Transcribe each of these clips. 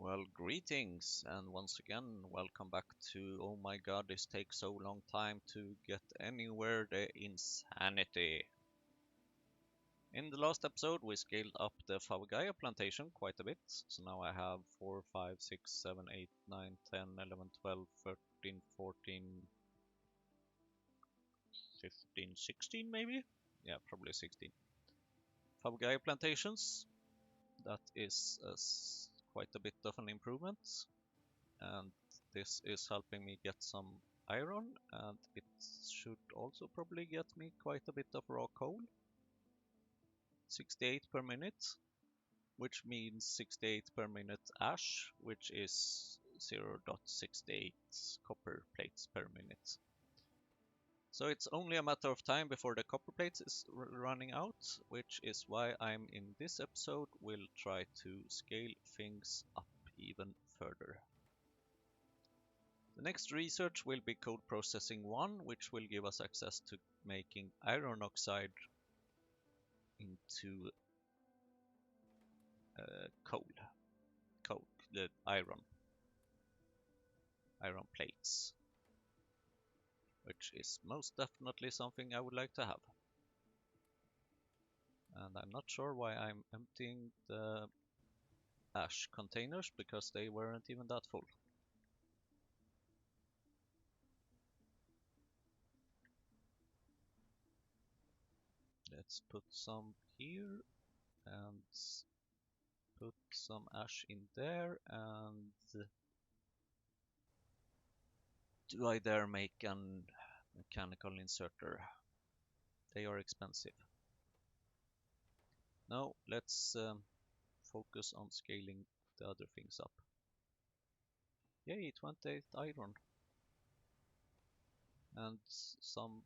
Well, greetings, and once again, welcome back to Oh my god, this takes so long time to get anywhere, the insanity. In the last episode, we scaled up the Favagaya plantation quite a bit, so now I have 4, 5, 6, 7, 8, 9, 10, 11, 12, 13, 14, 15, 16 maybe? Yeah, probably 16. Favagaya plantations, that is quite a bit of an improvement. And this is helping me get some iron, and it should also probably get me quite a bit of raw coal. 68 per minute, which means 68 per minute ash, which is 0.68 copper plates per minute. So it's only a matter of time before the copper plates is running out, which is why I'm in this episode will try to scale things up even further. The next research will be code processing 1, which will give us access to making iron oxide into coal, the iron plates, which is most definitely something I would like to have. And I'm not sure why I'm emptying the ash containers, because they weren't even that full. Let's put some here and put some ash in there, and do I dare make an mechanical inserter? They are expensive. Now let's focus on scaling the other things up. Yay, 28 iron. And some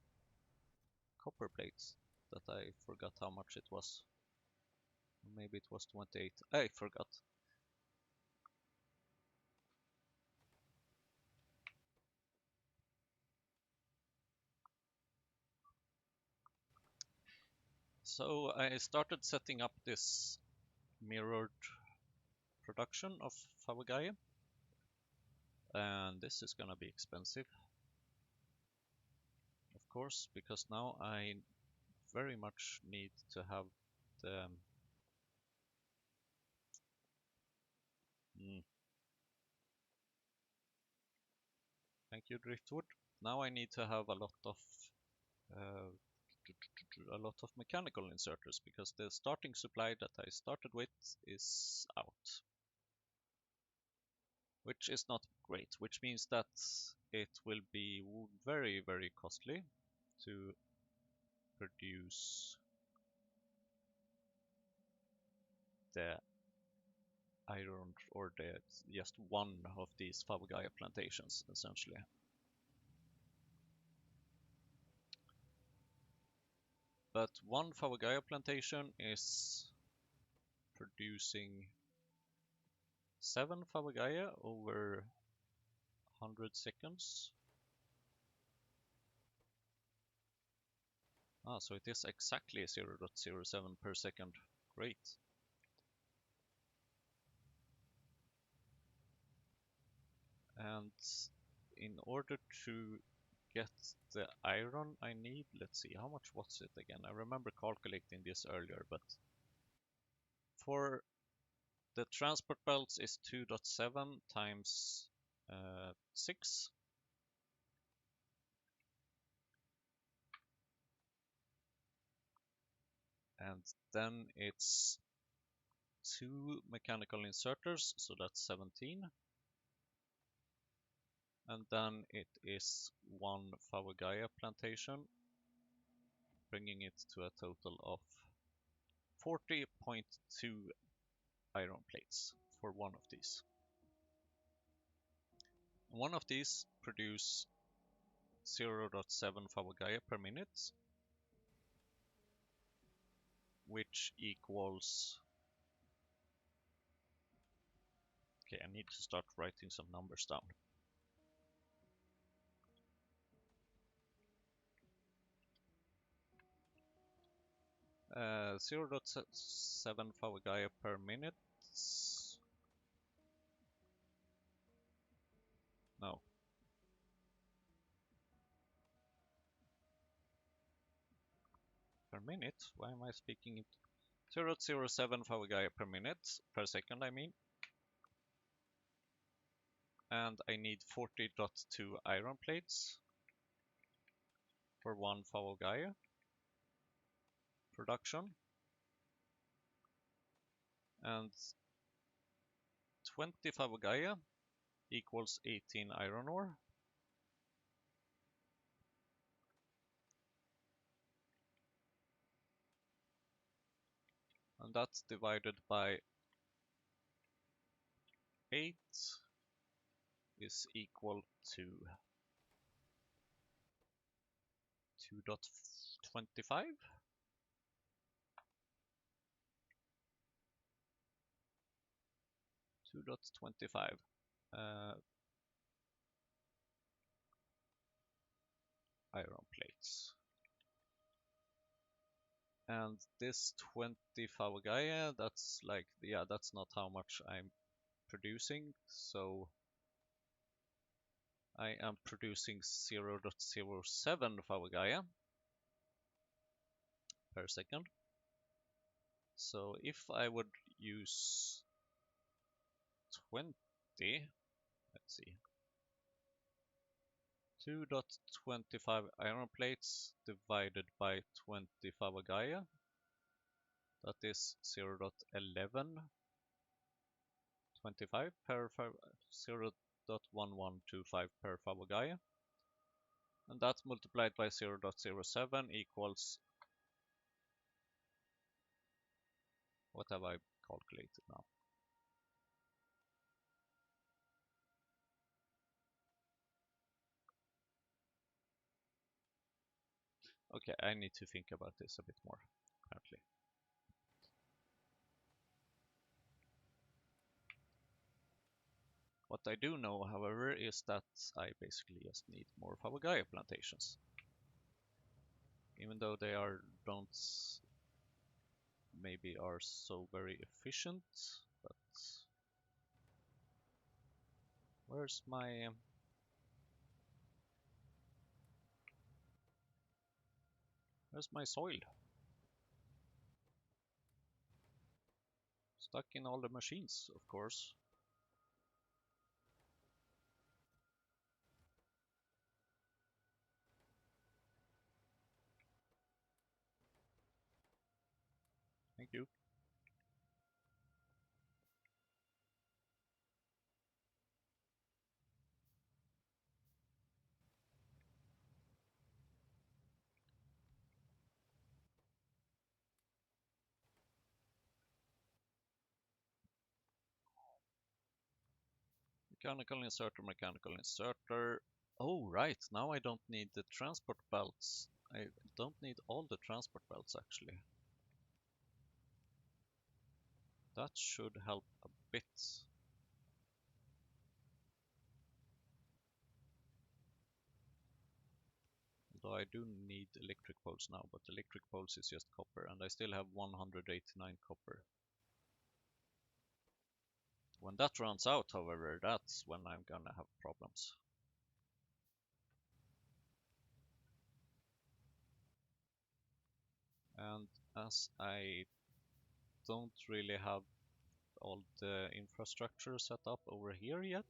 copper plates that I forgot how much it was. Maybe it was 28. I forgot. So I started setting up this mirrored production of Favagaia. And this is gonna be expensive. Of course, because now I very much need to have the thank you, Driftwood. Now I need to have uh, a lot of mechanical inserters, because the starting supply that I started with is out, which is not great, which means that it will be very costly to produce the iron, or the just one of these Favagaya plantations essentially. But one Favagaya plantation is producing 7 Favagaya over 100 seconds. So it is exactly 0.07 per second. Great. And in order to get the iron I need, let's see, how much was it again? I remember calculating this earlier, but for the transport belts is 2.7 times 6. And then it's 2 mechanical inserters, so that's 17. And then it is 1 Favagaya plantation, bringing it to a total of 40.2 iron plates for one of these. One of these produce 0.7 Favagaya per minute, which equals... Okay, I need to start writing some numbers down. Uh, 0.7 Favagaya per minute minute. Why am I speaking it? 0.07 Favogaya per second, I mean. And I need 40.2 iron plates for 1 Favogaya production. And 20 Favogaya equals 18 iron ore. And that's divided by 8 is equal to 2.25. 2.25 iron plates. And this 20 Favogaya, that's like, yeah, that's not how much I'm producing. So I am producing 0.07 Favogaya per second. So if I would use 20, let's see, 2.25 iron plates divided by 20 Favogaya, that is 0.1125 per 0.1125 per Favogaya, and that multiplied by 0.07 equals, what have I calculated now? Okay, I need to think about this a bit more, apparently. What I do know, however, is that I basically just need more Favogaya plantations. Even though they don't maybe are so very efficient, but where's my soil? Stuck in all the machines, of course. Thank you. Mechanical inserter. Oh, right, now I don't need the transport belts. I don't need all the transport belts, actually. That should help a bit. Although I do need electric poles now, but electric poles is just copper, and I still have 189 copper. When that runs out, however, that's when I'm gonna have problems. And as I don't really have all the infrastructure set up over here yet,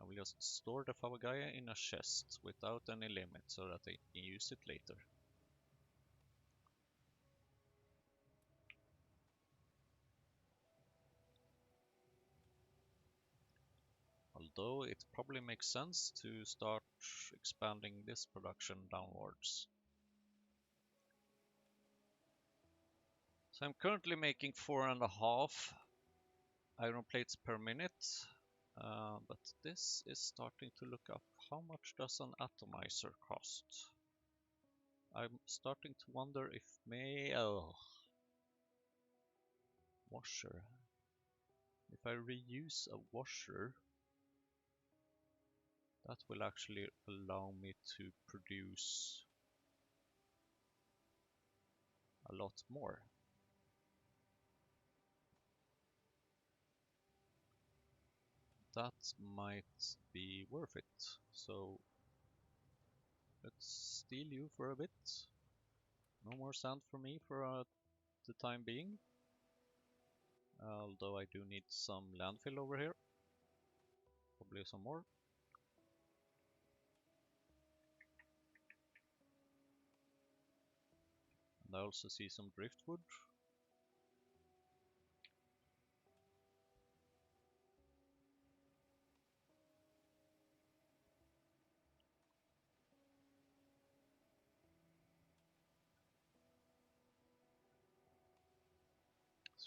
I will just store the Favogaya in a chest without any limit so that I can use it later. Although it probably makes sense to start expanding this production downwards. So I'm currently making 4.5 iron plates per minute, but this is starting to look up. How much does an atomizer cost? I'm starting to wonder if washer. If I reuse a washer, that will actually allow me to produce a lot more. That might be worth it. So let's steal you for a bit. No more sand for me for the time being. Although I do need some landfill over here. Probably some more. And I also see some driftwood.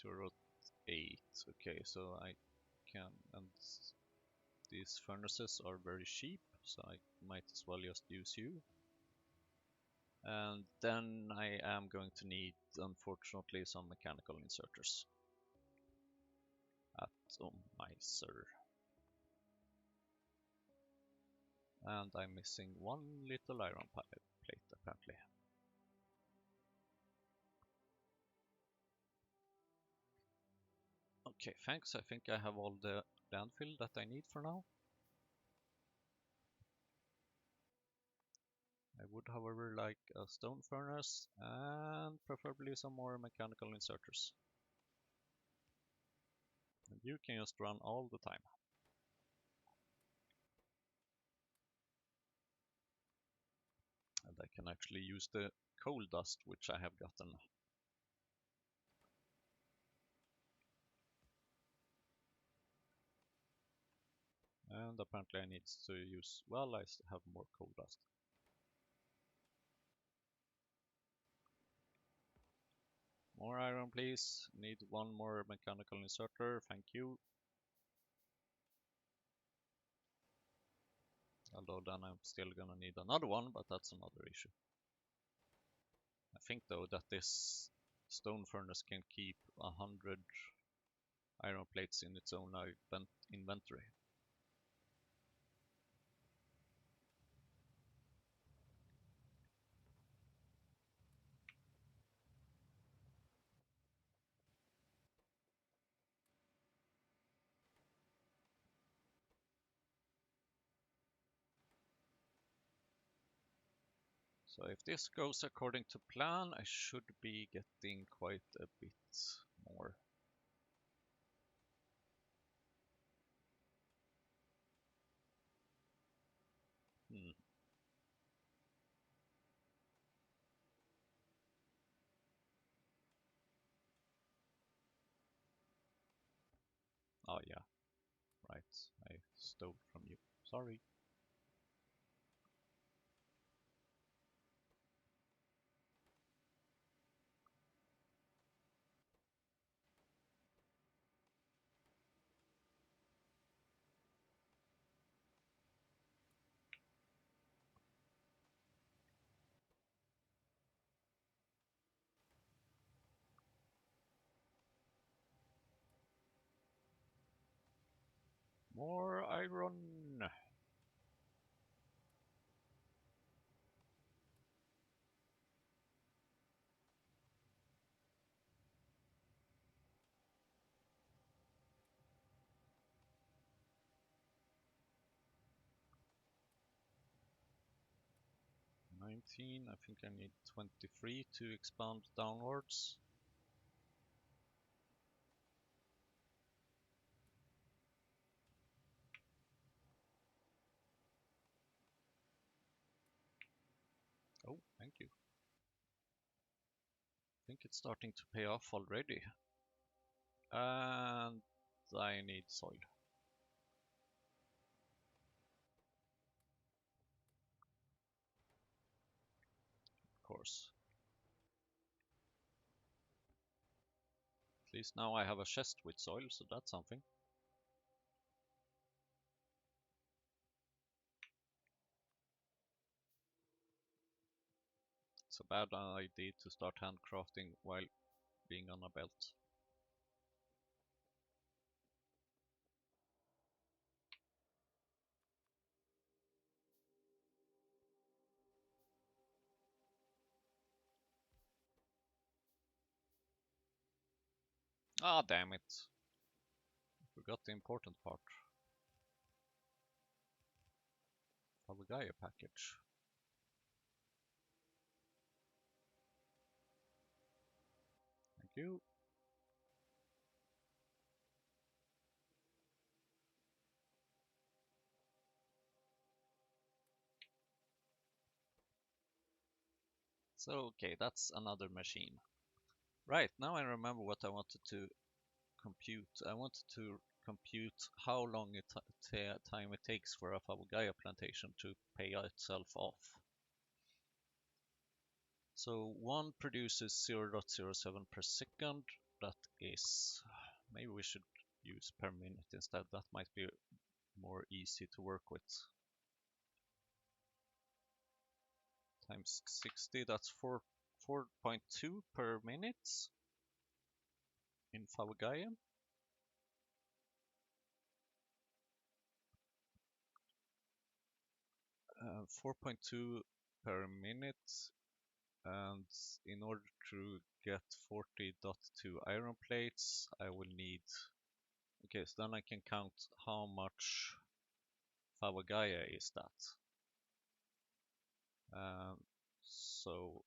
0.8. Okay, so I can, and these furnaces are very cheap, so I might as well just use you. And then I am going to need, unfortunately, some mechanical inserters. Atomizer. And I'm missing one little iron plate, apparently. Okay, thanks. I think I have all the landfill that I need for now. I would, however, like a stone furnace and preferably some more mechanical inserters. And you can just run all the time. And I can actually use the coal dust which I have gotten. And apparently I need to use, well, I have more coal dust. More iron, please. Need one more mechanical inserter, thank you. Although then I'm still gonna need another one, but that's another issue. I think though that this stone furnace can keep 100 iron plates in its own inventory. So if this goes according to plan, I should be getting quite a bit more. Oh yeah, right, I stole from you, sorry. More iron! 19, I think I need 23 to expand downwards. Oh, thank you. I think it's starting to pay off already. And I need soil. Of course. At least now I have a chest with soil, so that's something. It's a bad idea to start handcrafting while being on a belt. Ah, damn it. I forgot the important part. Pavagaya package. Thank you. So, okay, that's another machine. Right, now I remember what I wanted to compute. I wanted to compute how long time it takes for a Fabugaya plantation to pay itself off. So one produces 0.07 per second. That is, maybe we should use per minute instead. That might be more easy to work with. Times 60, that's 4.2 per minute in Fabugaya. 4.2 per minute, and in order to get 40.2 iron plates, I will need. Okay, so then I can count how much Fabugaya is that. So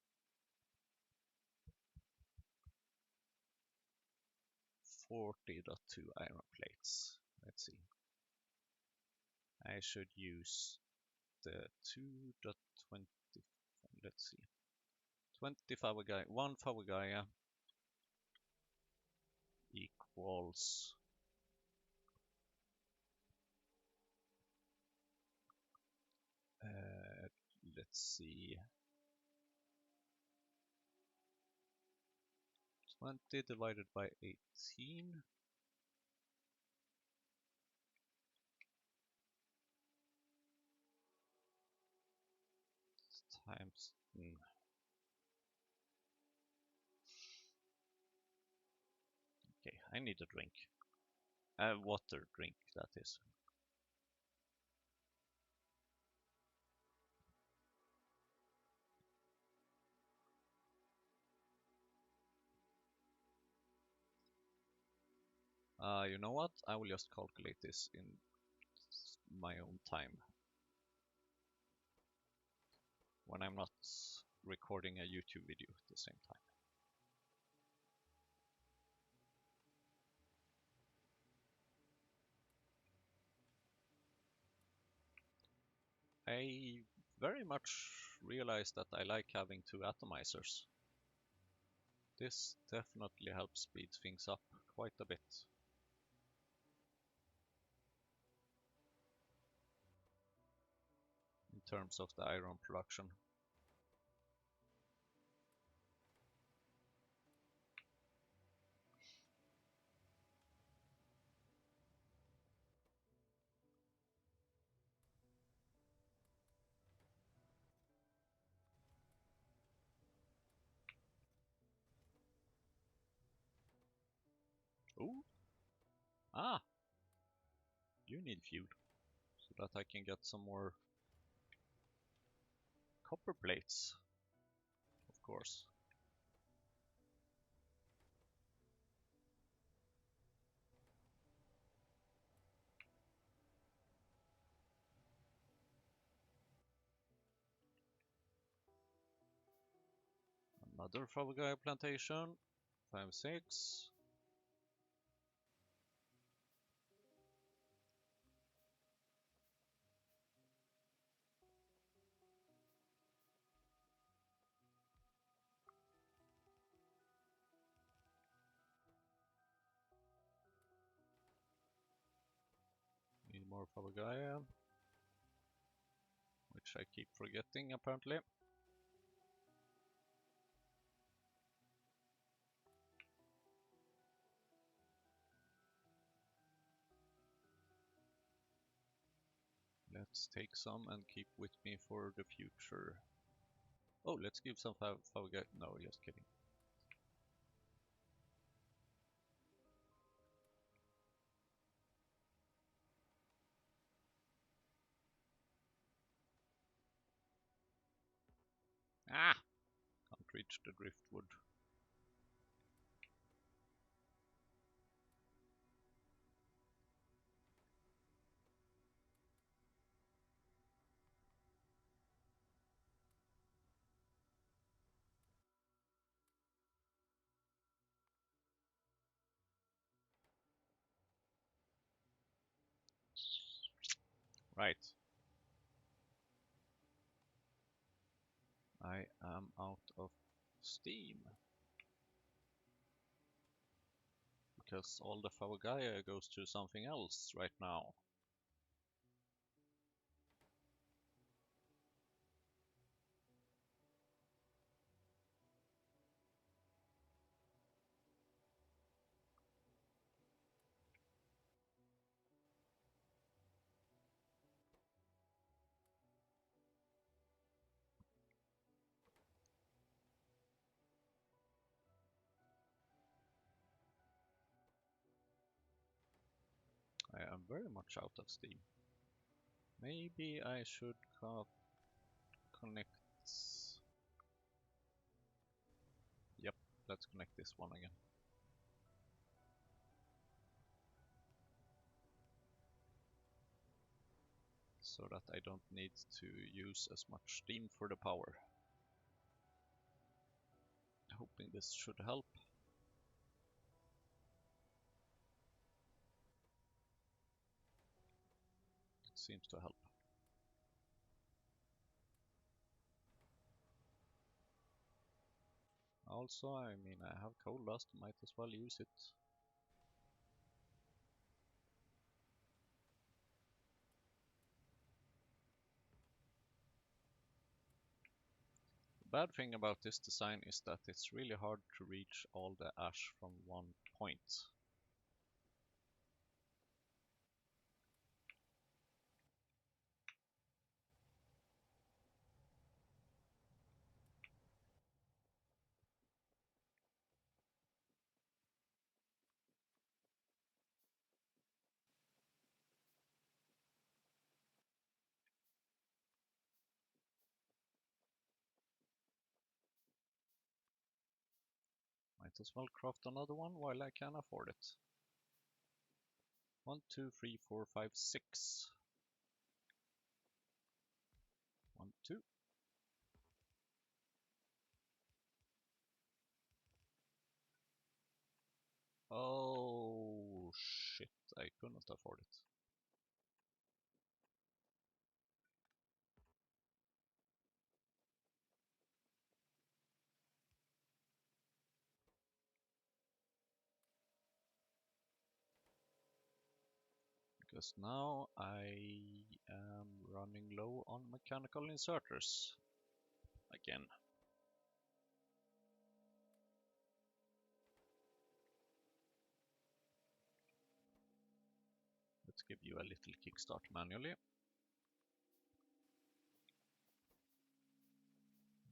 40.2 iron plates. Let's see. I should use the 2.20. Let's see. 20 Fabugaya, 1 Fabugaya equals let's see, 20 divided by 18 times Okay, I need a drink. A water drink, that is. You know what? I will just calculate this in my own time when I'm not recording a YouTube video at the same time. I very much realize that I like having two atomizers. This definitely helps speed things up quite a bit. In terms of the iron production. Ooh! Ah! You need fuel, so that I can get some more copper plates, of course. Another Fabugaya plantation, 5-6. Need more Fabugaya, which I keep forgetting apparently. Let's take some and keep with me for the future. Oh, let's give some Fabugaya. No, just kidding. Ah! Can't reach the driftwood. Right. I am out of steam. Because all the Favagaia goes to something else right now. I am very much out of steam. Maybe I should connect. Yep, let's connect this one again. So that I don't need to use as much steam for the power. Hoping this should help. It seems to help. Also, I mean, I have coal dust, might as well use it. The bad thing about this design is that it's really hard to reach all the ash from one point. Might as well craft another one while I can afford it. 1, 2, 3, 4, 5, 6. 1, 2. Oh shit, I couldn't afford it. Because now I am running low on mechanical inserters again. Let's give you a little kickstart manually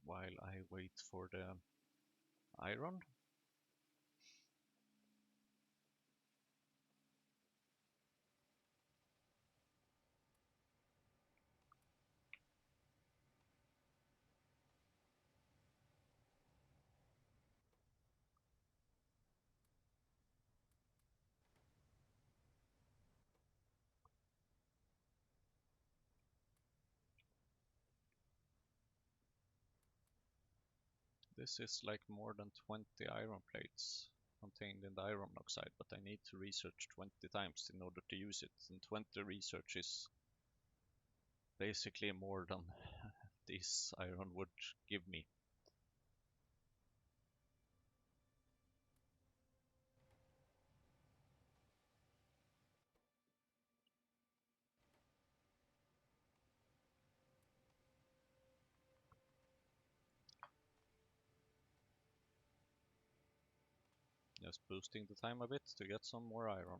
while I wait for the iron. This is like more than 20 iron plates contained in the iron oxide, but I need to research 20 times in order to use it, and 20 research is basically more than this iron would give me. Just boosting the time a bit to get some more iron.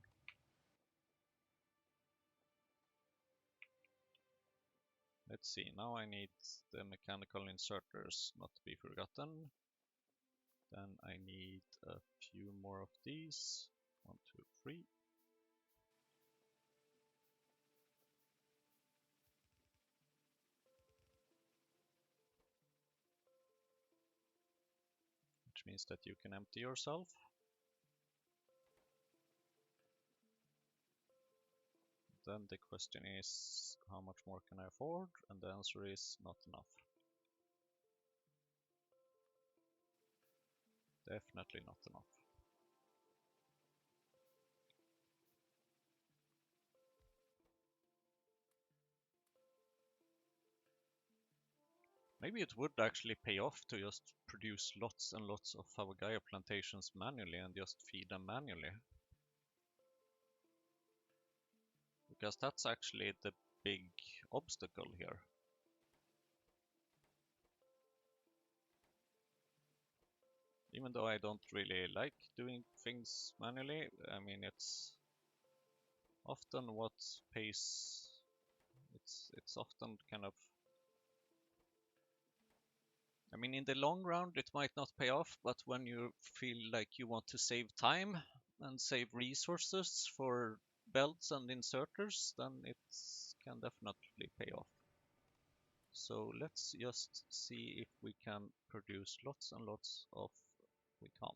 Let's see, now I need the mechanical inserters not to be forgotten. Then I need a few more of these. 1, 2, 3. Which means that you can empty yourself. Then the question is, how much more can I afford? And the answer is not enough. Definitely not enough. Maybe it would actually pay off to just produce lots and lots of Favagaya plantations manually and just feed them manually. Because that's actually the big obstacle here. Even though I don't really like doing things manually, I mean, it's often what pays. It's often kind of. I mean, in the long run, it might not pay off, but when you feel like you want to save time and save resources for belts and inserters, then it can definitely pay off. So let's just see if we can produce lots and lots of. We can't.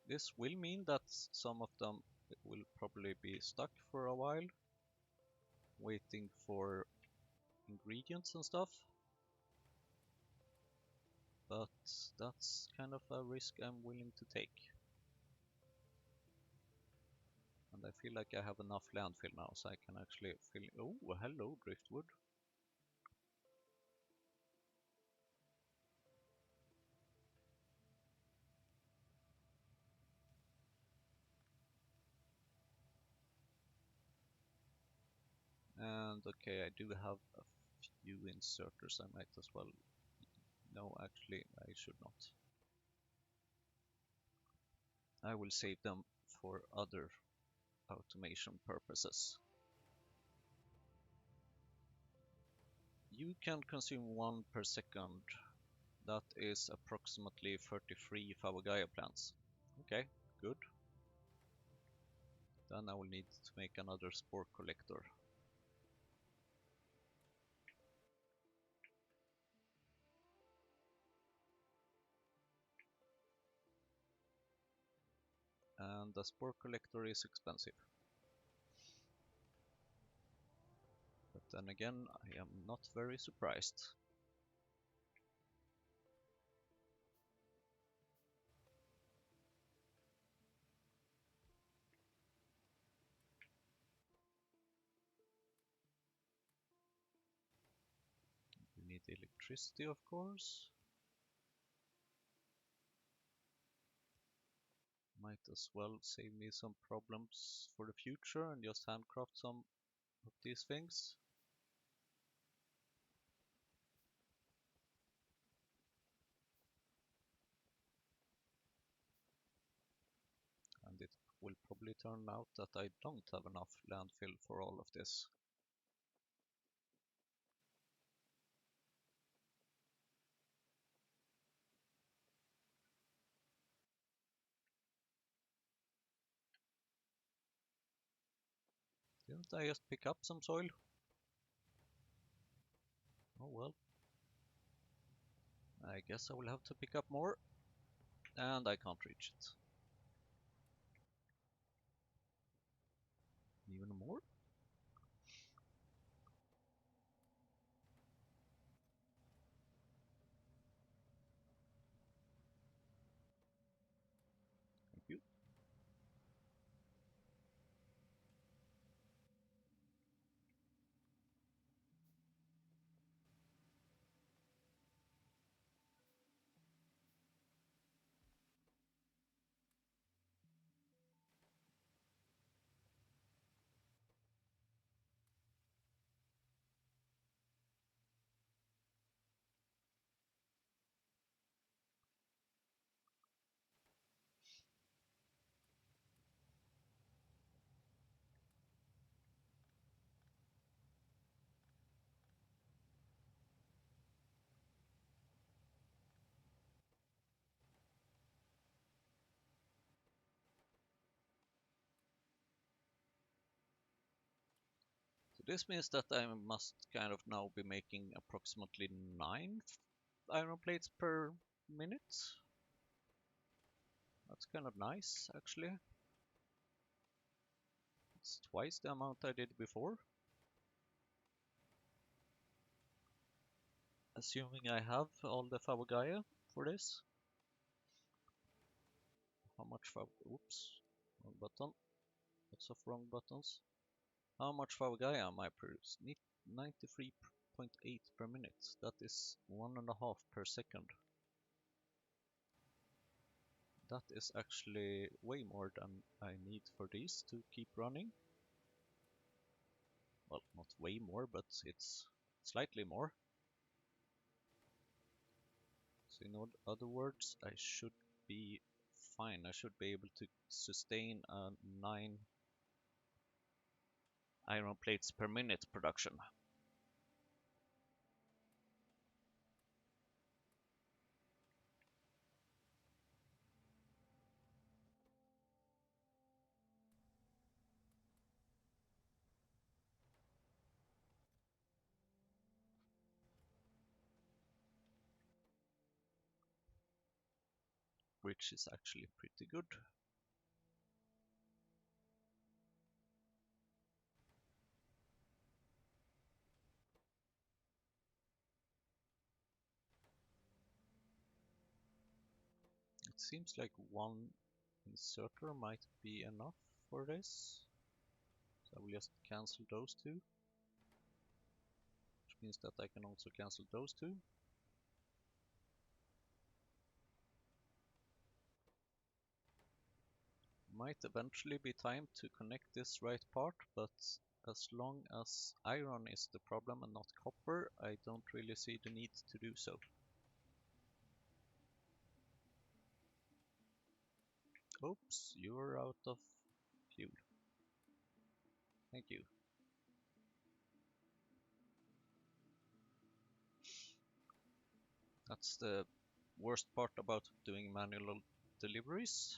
This will mean that some of them will probably be stuck for a while, waiting for ingredients and stuff. But that's kind of a risk I'm willing to take. And I feel like I have enough landfill now, so I can actually fill. Oh, hello, driftwood. And okay, I do have a few inserters. I might as well. No, actually, I should not. I will save them for other automation purposes. You can consume 1 per second. That is approximately 33 Favagaya plants. Okay, good. Then I will need to make another spore collector. And the spore collector is expensive. But then again, I am not very surprised. You need electricity, of course. Might as well save me some problems for the future and just handcraft some of these things. And it will probably turn out that I don't have enough landfill for all of this. Didn't I just pick up some soil? Oh well. I guess I will have to pick up more. And I can't reach it. Even more? Thank you. So this means that I must kind of now be making approximately 9 iron plates per minute. That's kind of nice, actually. It's twice the amount I did before. Assuming I have all the Favogaya for this. How much oops, wrong button. Lots of wrong buttons. How much Favogaya am I producing? 93.8 per minute. That is 1.5 per second. That is actually way more than I need for these to keep running. Well, not way more, but it's slightly more. So in other words, I should be fine. I should be able to sustain a 9 iron plates per minute production. Which is actually pretty good. It seems like one inserter might be enough for this. So I will just cancel those two. Which means that I can also cancel those two. Might eventually be time to connect this right part, but as long as iron is the problem and not copper, I don't really see the need to do so. Oops, you're out of fuel. Thank you. That's the worst part about doing manual deliveries.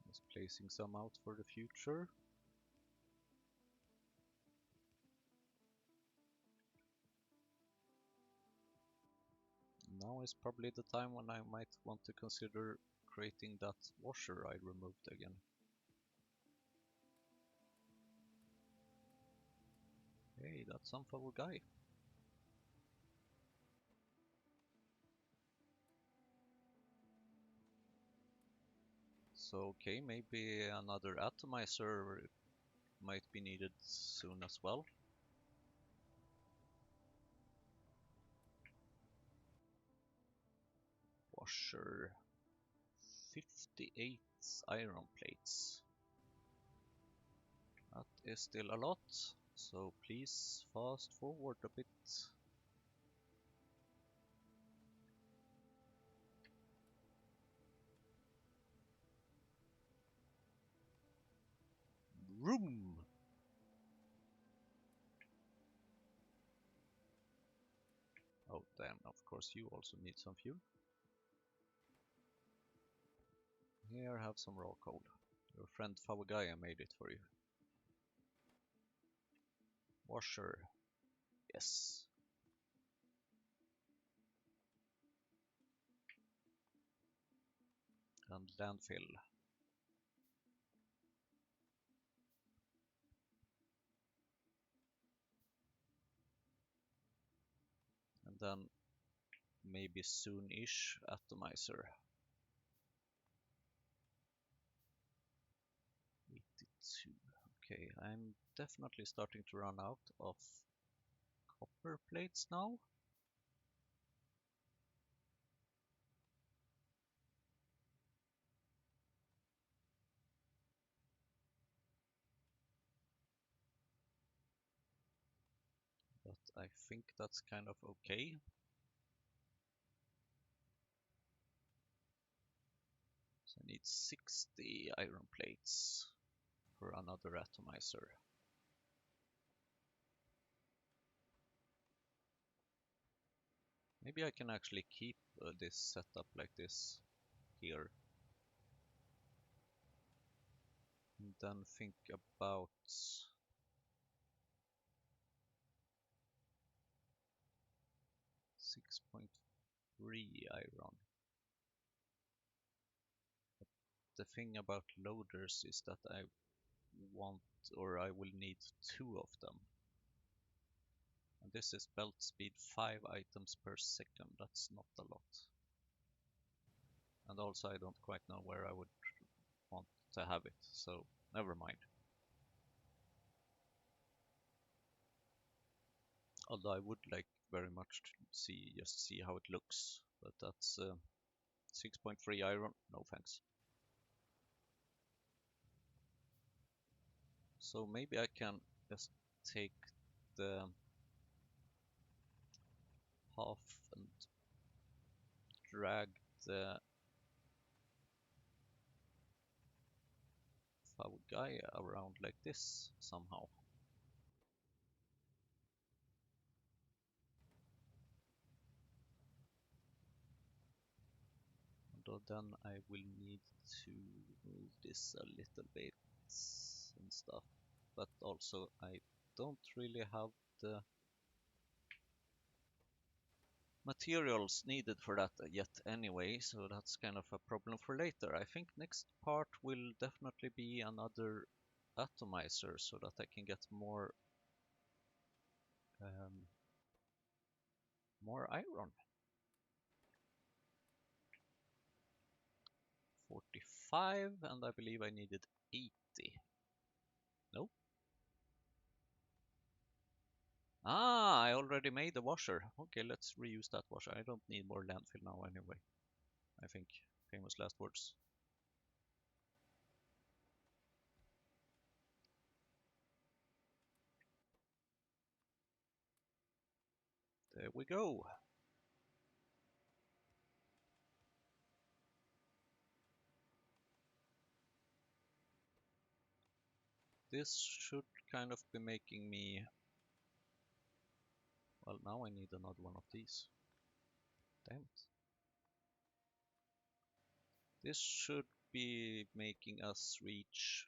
Just placing some out for the future. Now is probably the time when I might want to consider creating that washer I removed again. Hey, that's some fellow guy. So okay, maybe another atomizer might be needed soon as well. Washer. 58 iron plates. That is still a lot, so please fast forward a bit. Room! Oh damn, of course you also need some fuel. Here, have some raw coal. Your friend Favagaya made it for you. Washer. Yes. And landfill. And then maybe soon-ish atomizer. 82. Okay, I'm definitely starting to run out of copper plates now. But I think that's kind of okay. So I need 60 iron plates for another atomizer. Maybe I can actually keep this setup like this here. And then think about 6.3 iron. But the thing about loaders is that I want, or I will need 2 of them. And this is belt speed 5 items per second. That's not a lot. And also I don't quite know where I would want to have it, so never mind. Although I would like very much to just see how it looks, but that's 6.3 iron, no thanks. So maybe I can just take the half and drag the guy around like this somehow. Although then I will need to move this a little bit and stuff. But also I don't really have the materials needed for that yet anyway, so that's kind of a problem for later. I think next part will definitely be another atomizer so that I can get more iron. 45, and I believe I needed 80. Nope. Ah, I already made the washer. Okay, let's reuse that washer. I don't need more landfill now anyway. I think. Famous last words. There we go. This should kind of be making me... Well, now I need another one of these. Damn it. This should be making us reach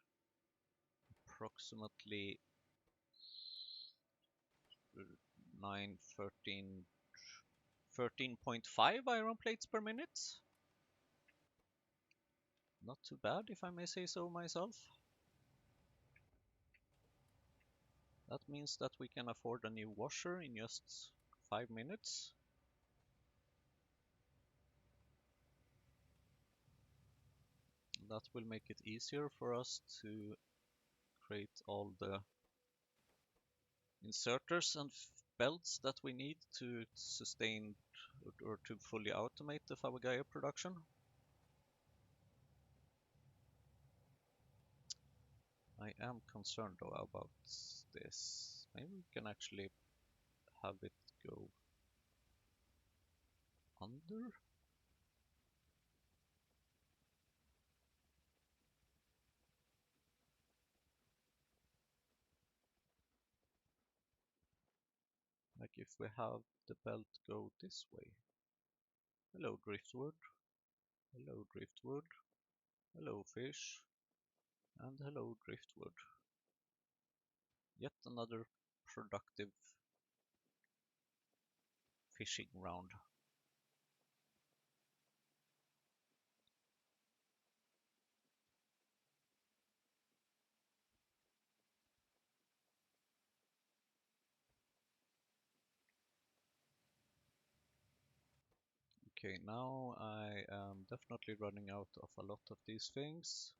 approximately 9, 13, 13.5 iron plates per minute. Not too bad, if I may say so myself. That means that we can afford a new washer in just 5 minutes. That will make it easier for us to create all the inserters and belts that we need to sustain or to fully automate the Favagaia production. I am concerned though about this. Maybe we can actually have it go under. Like if we have the belt go this way. Hello driftwood. Hello driftwood. Hello fish. And hello driftwood. Yet another productive fishing round. Okay, now I am definitely running out of a lot of these things.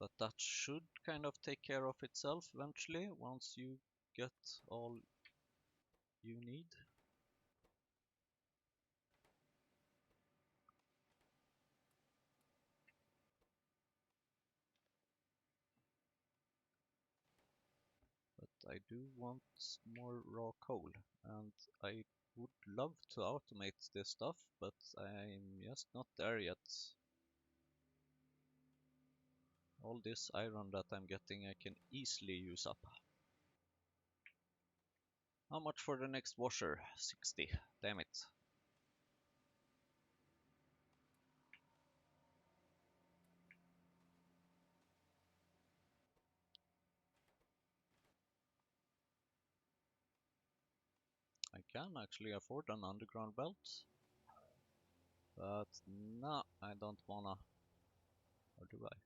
But that should kind of take care of itself eventually once you get all you need. But I do want more raw coal, and I would love to automate this stuff, but I'm just not there yet. All this iron that I'm getting I can easily use up. How much for the next washer? 60. Damn it. I can actually afford an underground belt. But no, I don't wanna. Or do I?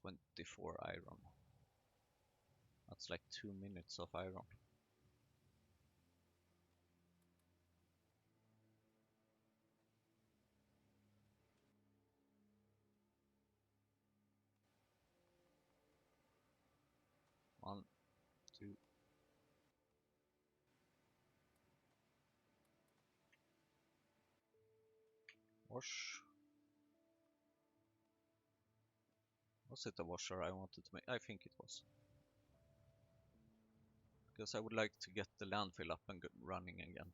24 iron. That's like 2 minutes of iron. One, two. Wash. Was it a washer I wanted to make? I think it was. Because I would like to get the landfill up and running again.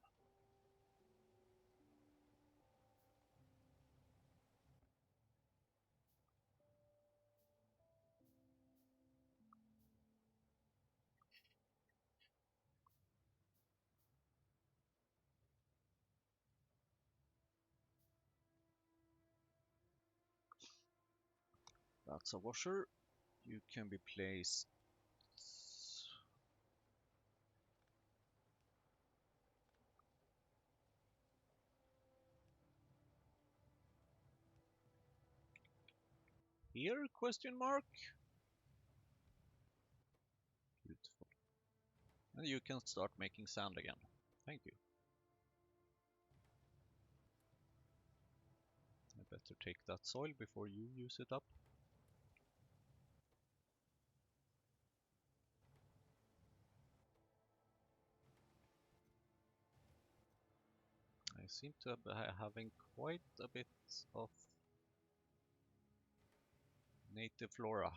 That's a washer. You can be placed here? Question mark. Beautiful. And you can start making sand again. Thank you. I better take that soil before you use it up. I seem to be having quite a bit of native flora.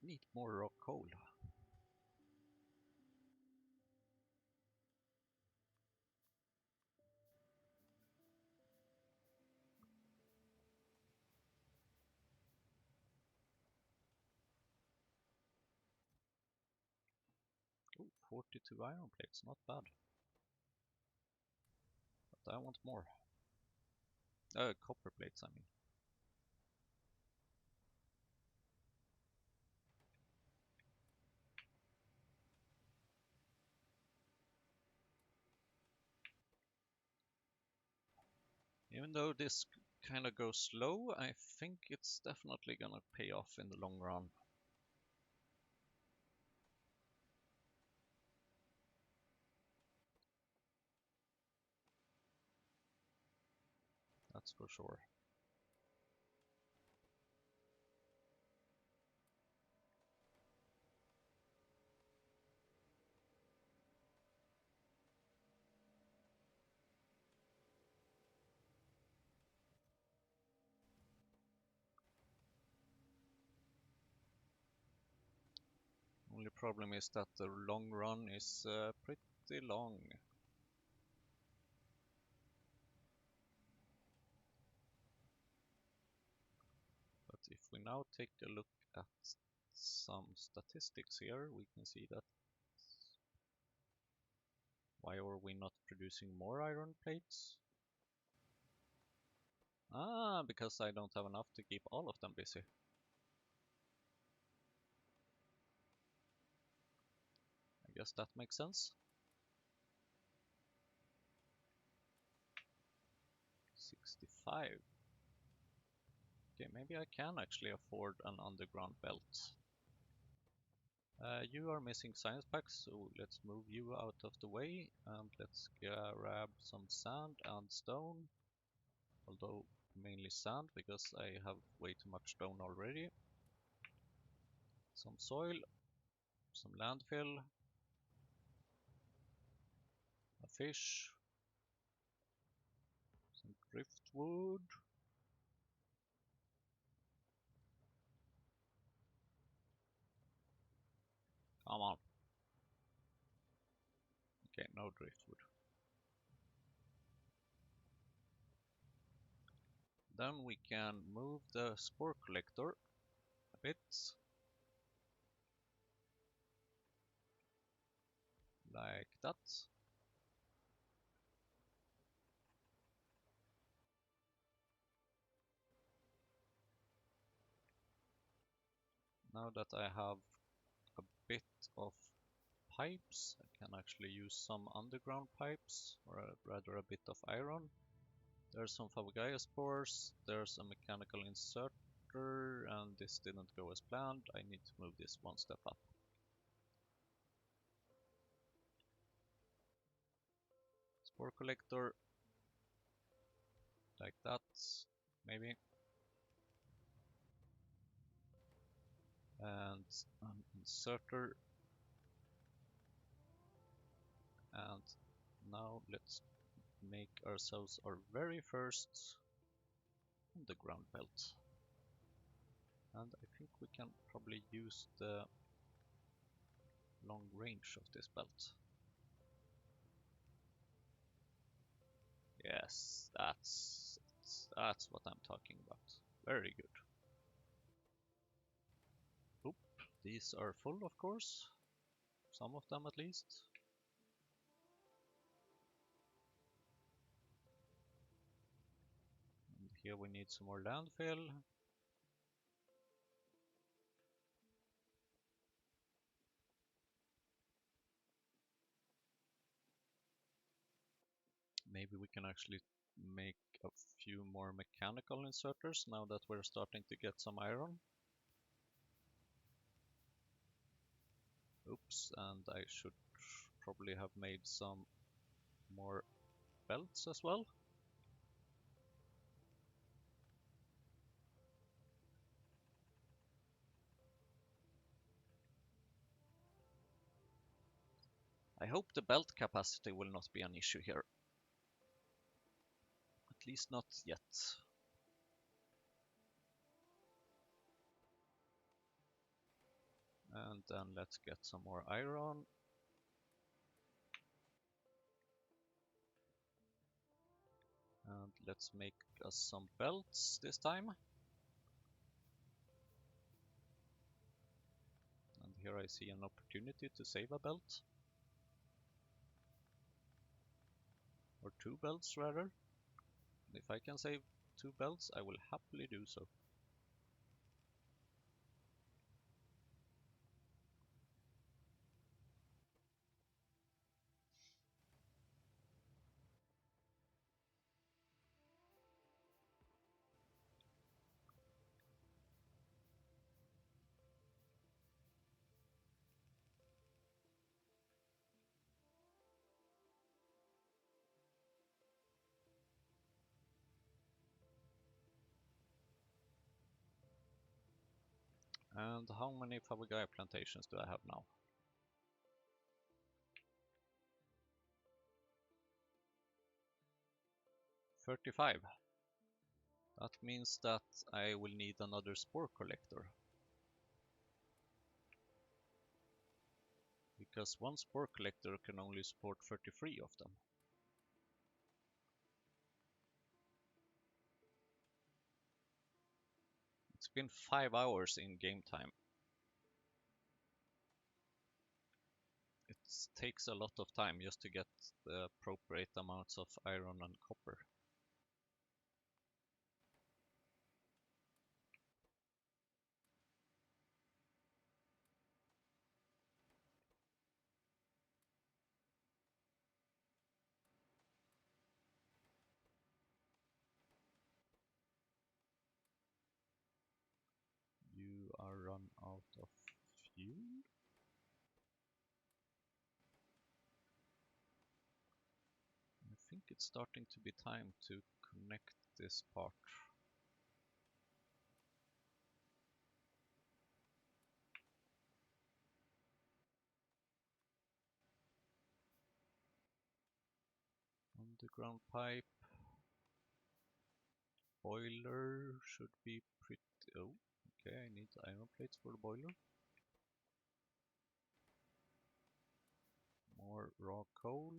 Need more rock coal. Ooh, 42 iron plates, not bad. But I want more. Copper plates, I mean. Even though this kind of goes slow, I think it's definitely gonna pay off in the long run. That's for sure. Only problem is that the long run is pretty long. But if we now take a look at some statistics here, we can see that why are we not producing more iron plates? Ah, because I don't have enough to keep all of them busy. I guess that makes sense. 65. Okay, maybe I can actually afford an underground belt. You are missing science packs, so let's move you out of the way and let's grab some sand and stone. Although mainly sand because I have way too much stone already. Some soil, some landfill, a fish, some driftwood. Come on. Okay, no driftwood. Then we can move the spore collector a bit. Like that. Now that I have a bit of pipes, I can actually use some underground pipes, or rather a bit of iron. There's some Favagaya spores, there's a mechanical inserter, and this didn't go as planned. I need to move this one step up. Spore collector, like that, maybe. And an inserter. And now let's make ourselves our very first underground belt. And I think we can probably use the long range of this belt. Yes, that's what I'm talking about. Very good. Oop, these are full, of course. Some of them at least. And here we need some more landfill. Maybe we can actually make a few more mechanical inserters now that we're starting to get some iron. Oops, and I should probably have made some more belts as well. I hope the belt capacity will not be an issue here. At least not yet. And then let's get some more iron. And let's make us some belts this time. And here I see an opportunity to save a belt. Or two belts rather. If I can save two belts, I will happily do so. And how many Favagaya plantations do I have now? 35. That means that I will need another spore collector. Because one spore collector can only support 33 of them. It's been 5 hours in game time. It takes a lot of time just to get the appropriate amounts of iron and copper. You are run out of fuel? I think it's starting to be time to connect this part. Underground pipe. Boiler should be pretty... Oh, okay, I need iron plates for the boiler. more raw coal.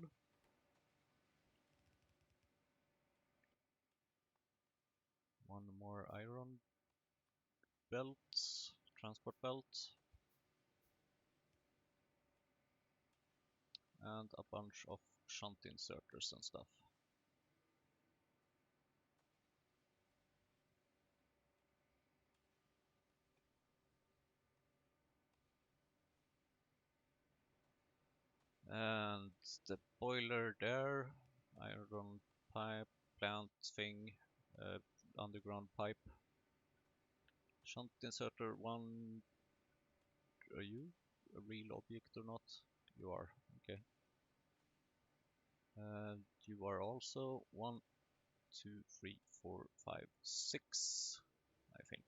One more iron belt, transport belt. And a bunch of shunt inserters and stuff. And the boiler there, iron pipe, plant thing, underground pipe. Shunt inserter 1, are you a real object or not? You are, okay. And you are also 1, 2, 3, 4, 5, 6, I think.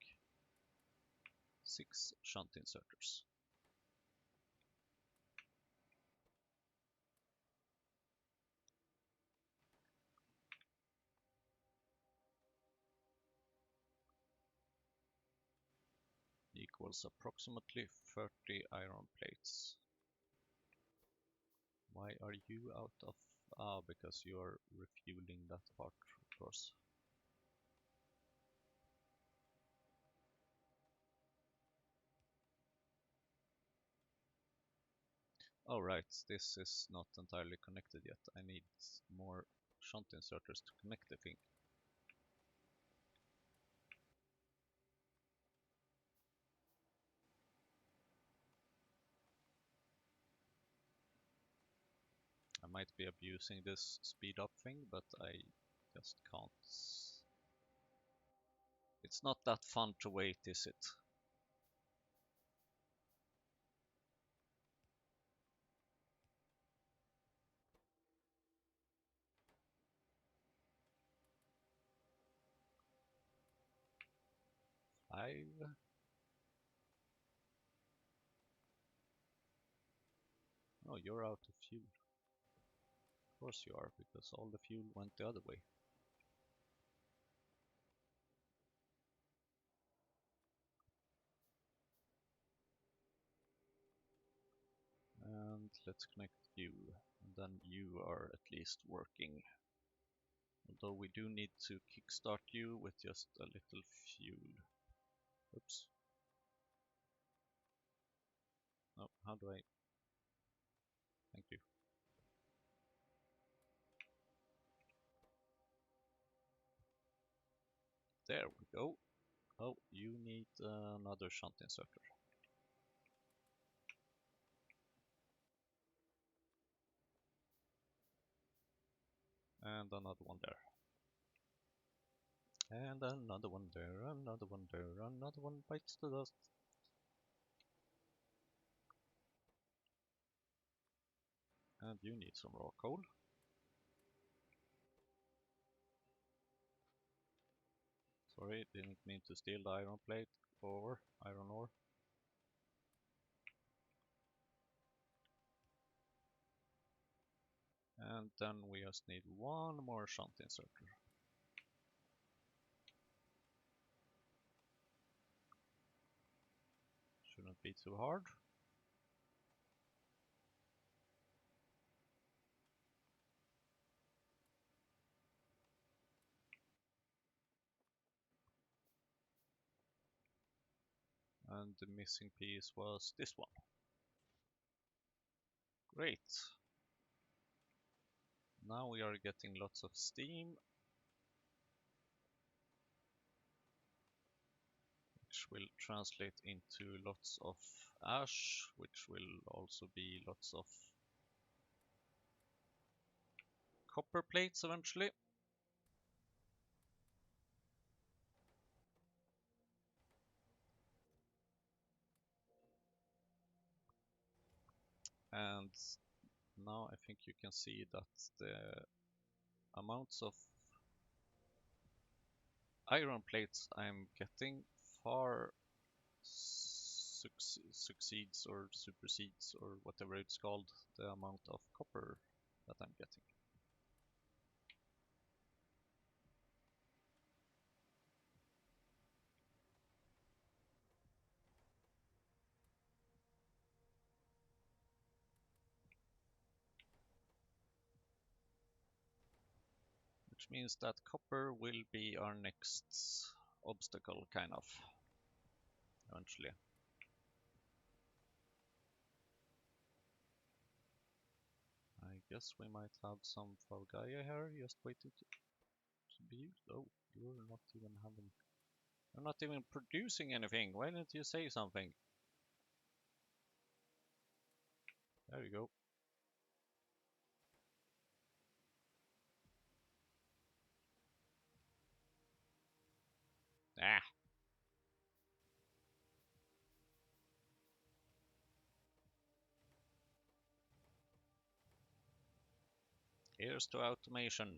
6 shunt inserters. Equals approximately 30 iron plates. Why are you out of... because you are refueling that part, of course. Oh right, this is not entirely connected yet. I need more shunt inserters to connect the thing. I might be abusing this speed up thing, but I just can't. It's not that fun to wait, is it? Five? Oh, you're out of fuel. Of course you are, because all the fuel went the other way. And let's connect you, and then you are at least working. Although we do need to kickstart you with just a little fuel. Oops. Oh, how do I... Thank you. There we go. Oh, you need another shunt inserter. And another one there. And another one there, another one there, another one bites the dust. And you need some raw coal. Sorry, didn't mean to steal the iron plate or iron ore. And then we just need one more shunt inserter. Shouldn't be too hard. And the missing piece was this one. Great. Now we are getting lots of steam, which will translate into lots of ash, which will also be lots of copper plates eventually. And now I think you can see that the amounts of iron plates I'm getting far succeeds or supersedes or whatever it's called the amount of copper that I'm getting. which means that copper will be our next obstacle, kind of, eventually. I guess we might have some Falgaia here, just waiting to be used. Oh, you're not even producing anything. Why didn't you say something? There you go. Ah. Here's to automation.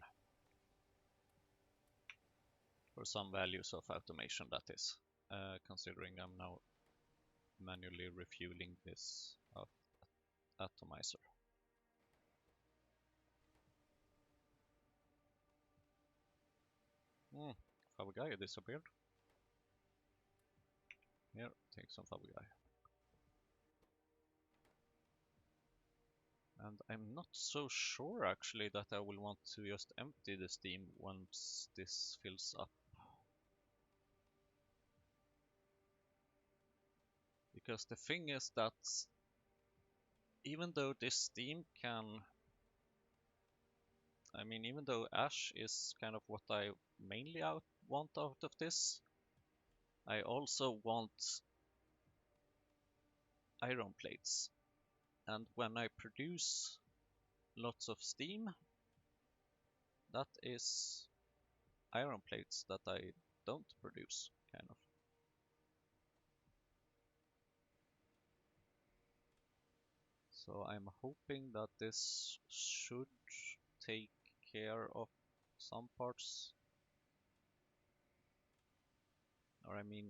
For some values of automation, that is. Considering I'm now manually refueling this atomizer. Favogaya disappeared. Here, take some Favogaya. And I'm not so sure actually that I will want to just empty the steam once this fills up. Because the thing is that even though this steam can, I mean, even though ash is kind of what I mainly want out of this, I also want iron plates. And when I produce lots of steam, that is iron plates that I don't produce, kind of. So I'm hoping that this should take care of some parts. Or I mean,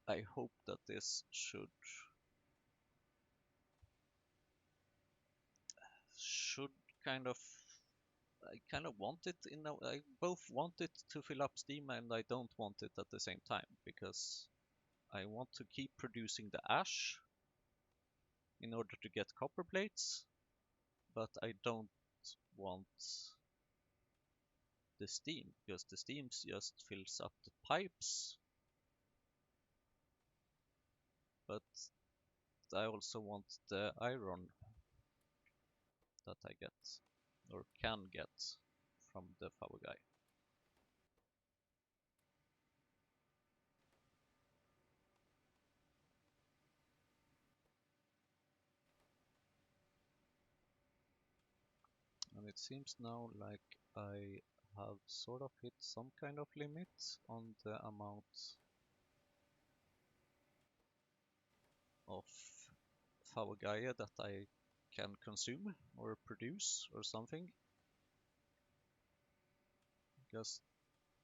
I hope that this should kind of, I kind of want it I both want it to fill up steam and I don't want it at the same time, because I want to keep producing the ash in order to get copper plates, but I don't want the steam, because the steam just fills up the pipes, but I also want the iron that I get, or can get, from the Power Guy. And it seems now like I have sort of hit some kind of limit on the amount of Favogaya that I can consume or produce or something. Because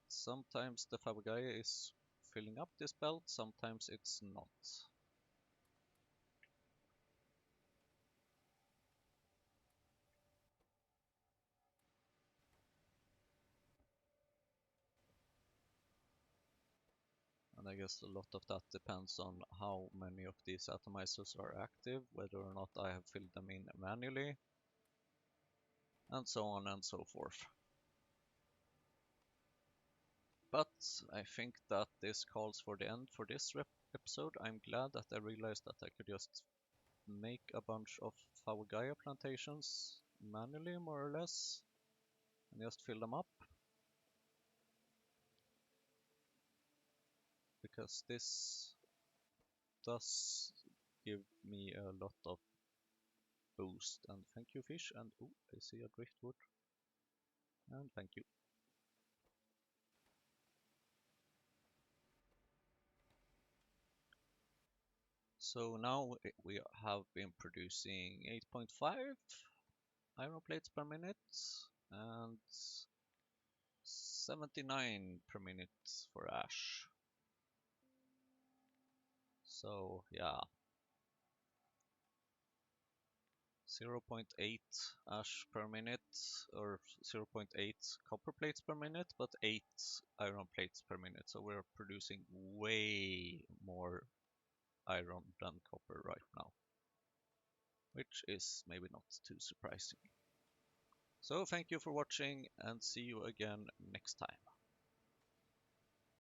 sometimes the Favogaya is filling up this belt, sometimes it's not. And I guess a lot of that depends on how many of these atomizers are active, whether or not I have filled them in manually, and so on and so forth. But I think that this calls for the end for this episode. I'm glad that I realized that I could just make a bunch of Favogaya plantations manually, more or less, and just fill them up. Because this does give me a lot of boost. And thank you, fish. And oh, I see a driftwood. And thank you. So now we have been producing 8.5 iron plates per minute and 79 per minute for ash. So yeah, 0.8 ash per minute, or 0.8 copper plates per minute, but 8 iron plates per minute. So we're producing way more iron than copper right now, which is maybe not too surprising. So thank you for watching and see you again next time.